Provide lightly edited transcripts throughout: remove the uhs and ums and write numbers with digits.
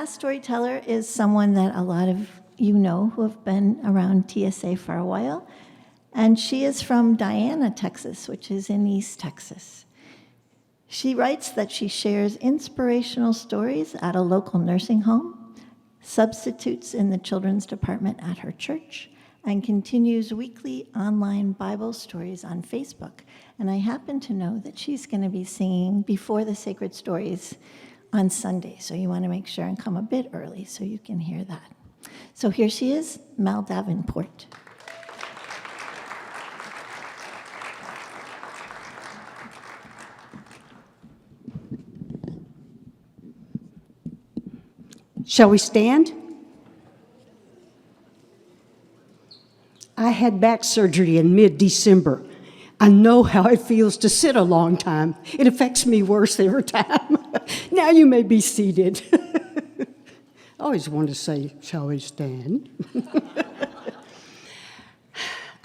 last storyteller is someone that a lot of you know who have been around TSA for a while, and she is from Diana, Texas, which is in East Texas. She writes that she shares inspirational stories at a local nursing home, substitutes in the children's department at her church, and continues weekly online Bible stories on Facebook. And I happen to know that she's going to be singing Before the Sacred Stories on Sunday, so you want to make sure and come a bit early so you can hear that. So here she is, Mel Davenport. Shall we stand? I had back surgery in mid-December. I know how it feels to sit a long time. It affects me worse every time. Now you may be seated. I always want to say, shall we stand?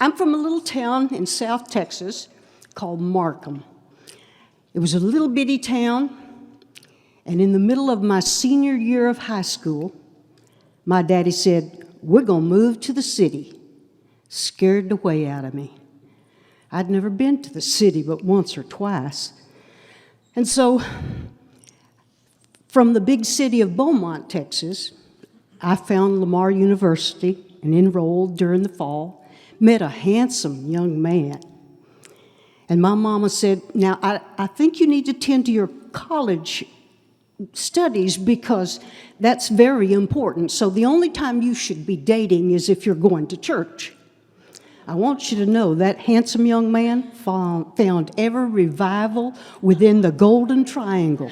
I'm from a little town in South Texas called Markham. It was a little bitty town, and in the middle of my senior year of high school, my daddy said, "We're going to move to the city." Scared the way out of me. I'd never been to the city but once or twice. And so, from the big city of Beaumont, Texas, I found Lamar University and enrolled during the fall, met a handsome young man. And my mama said, "Now, I think you need to tend to your college studies because that's very important. So the only time you should be dating is if you're going to church." I want you to know that handsome young man found every revival within the Golden Triangle.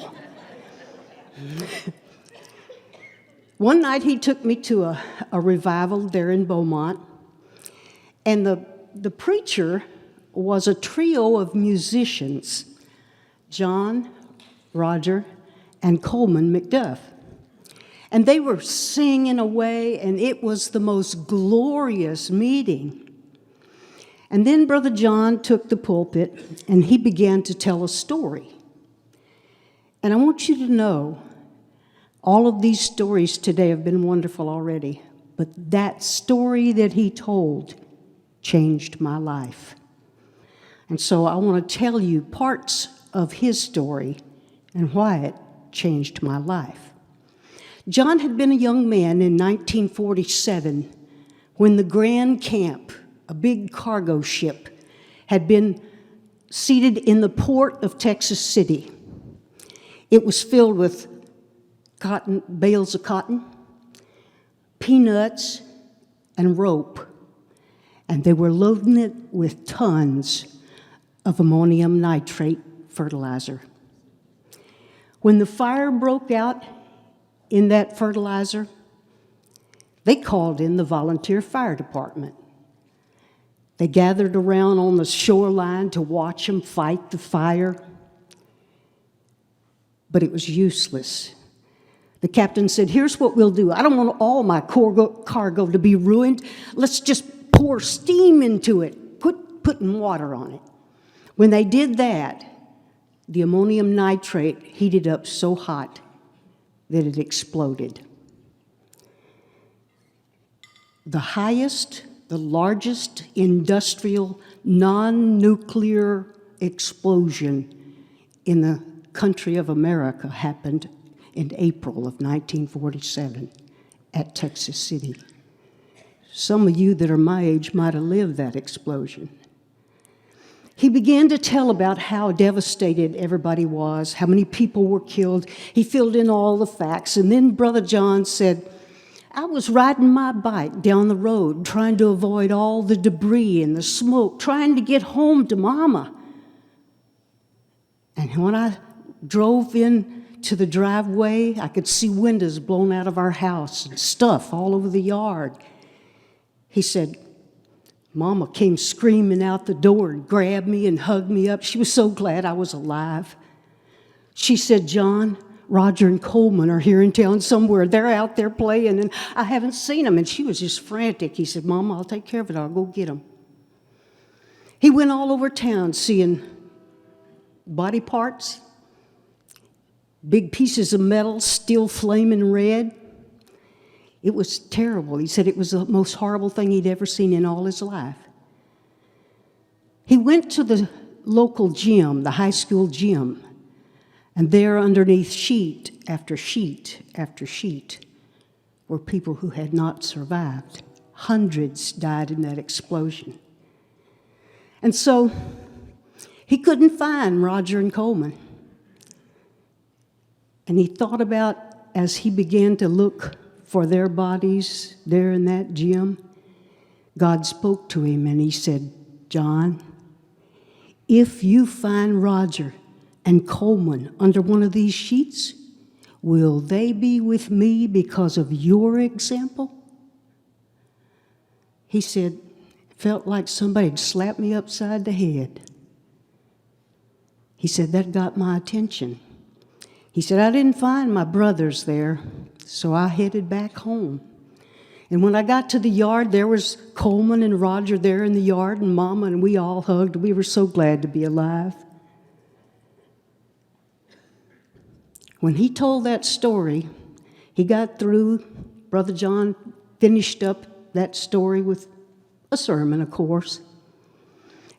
One night he took me to a revival there in Beaumont, and the preacher was a trio of musicians, John, Roger, and Coleman McDuff. And they were singing away, and it was the most glorious meeting. And then Brother John took the pulpit, and he began to tell a story. And I want you to know, all of these stories today have been wonderful already, but that story that he told changed my life. And so I want to tell you parts of his story and why it changed my life. John had been a young man in 1947 when the Grand Camp, a big cargo ship, had been seated in the port of Texas City. It was filled with cotton, bales of cotton, peanuts, and rope, and they were loading it with tons of ammonium nitrate fertilizer. When the fire broke out in that fertilizer, they called in the volunteer fire department. They gathered around on the shoreline to watch them fight the fire, but it was useless. The captain said, "Here's what we'll do. I don't want all my cargo to be ruined. Let's just pour steam into it, putting water on it." When they did that, the ammonium nitrate heated up so hot that it exploded. The largest industrial non-nuclear explosion in the country of America happened in April of 1947 at Texas City. Some of you that are my age might have lived that explosion. He began to tell about how devastated everybody was, how many people were killed. He filled in all the facts, and then Brother John said, "I was riding my bike down the road, trying to avoid all the debris and the smoke, trying to get home to Mama. And when I drove in to the driveway, I could see windows blown out of our house and stuff all over the yard." He said, "Mama came screaming out the door and grabbed me and hugged me up. She was so glad I was alive. She said, 'John, Roger and Coleman are here in town somewhere. They're out there playing, and I haven't seen them.' And she was just frantic." He said, "Mama, I'll take care of it. I'll go get them." He went all over town seeing body parts, big pieces of metal still flaming red, It was terrible. He said it was the most horrible thing he'd ever seen in all his life. He went to the local gym, the high school gym, and there underneath sheet after sheet after sheet were people who had not survived. Hundreds died in that explosion. And so he couldn't find Roger and Coleman. And he thought about, as he began to look for their bodies there in that gym, God spoke to him and he said, "John, if you find Roger and Coleman under one of these sheets, will they be with me because of your example?" He said, "It felt like somebody had slapped me upside the head." He said, "That got my attention." He said, "I didn't find my brothers there, so I headed back home. And when I got to the yard, there was Coleman and Roger there in the yard, and Mama, and we all hugged. We were so glad to be alive." When he told that story, he got through. Brother John finished up that story with a sermon, of course.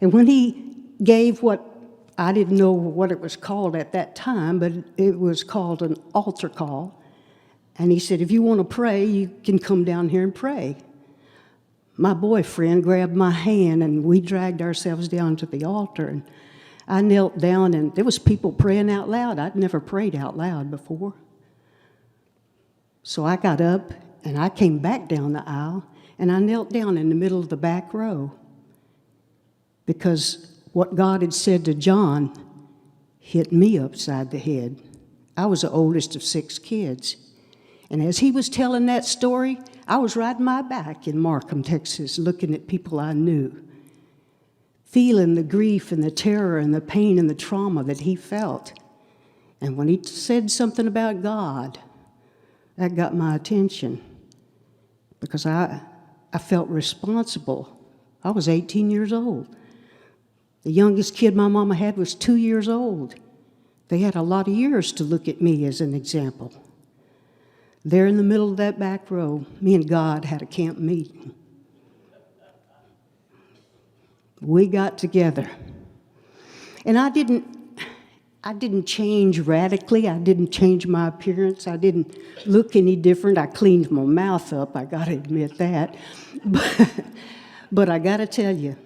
And when he gave what, I didn't know what it was called at that time, but it was called an altar call. And he said, "If you want to pray, you can come down here and pray." My boyfriend grabbed my hand, and we dragged ourselves down to the altar. And I knelt down, and there was people praying out loud. I'd never prayed out loud before. So I got up, and I came back down the aisle, and I knelt down in the middle of the back row because what God had said to John hit me upside the head. I was the oldest of 6 kids. And as he was telling that story, I was riding my bike in Markham, Texas, looking at people I knew, feeling the grief and the terror and the pain and the trauma that he felt. And when he said something about God, that got my attention because I felt responsible. I was 18 years old. The youngest kid my mama had was 2 years old. They had a lot of years to look at me as an example. There in the middle of that back row, me and God had a camp meeting. We got together. And I didn't change radically. I didn't change my appearance. I didn't look any different. I cleaned my mouth up. I got to admit that. But I got to tell you,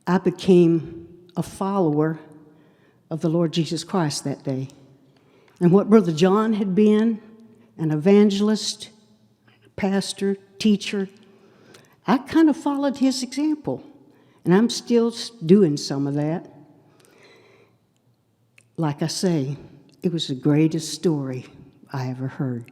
I became a follower of the Lord Jesus Christ that day. And what Brother John had been, an evangelist, pastor, teacher, I kind of followed his example. And I'm still doing some of that. Like I say, it was the greatest story I ever heard.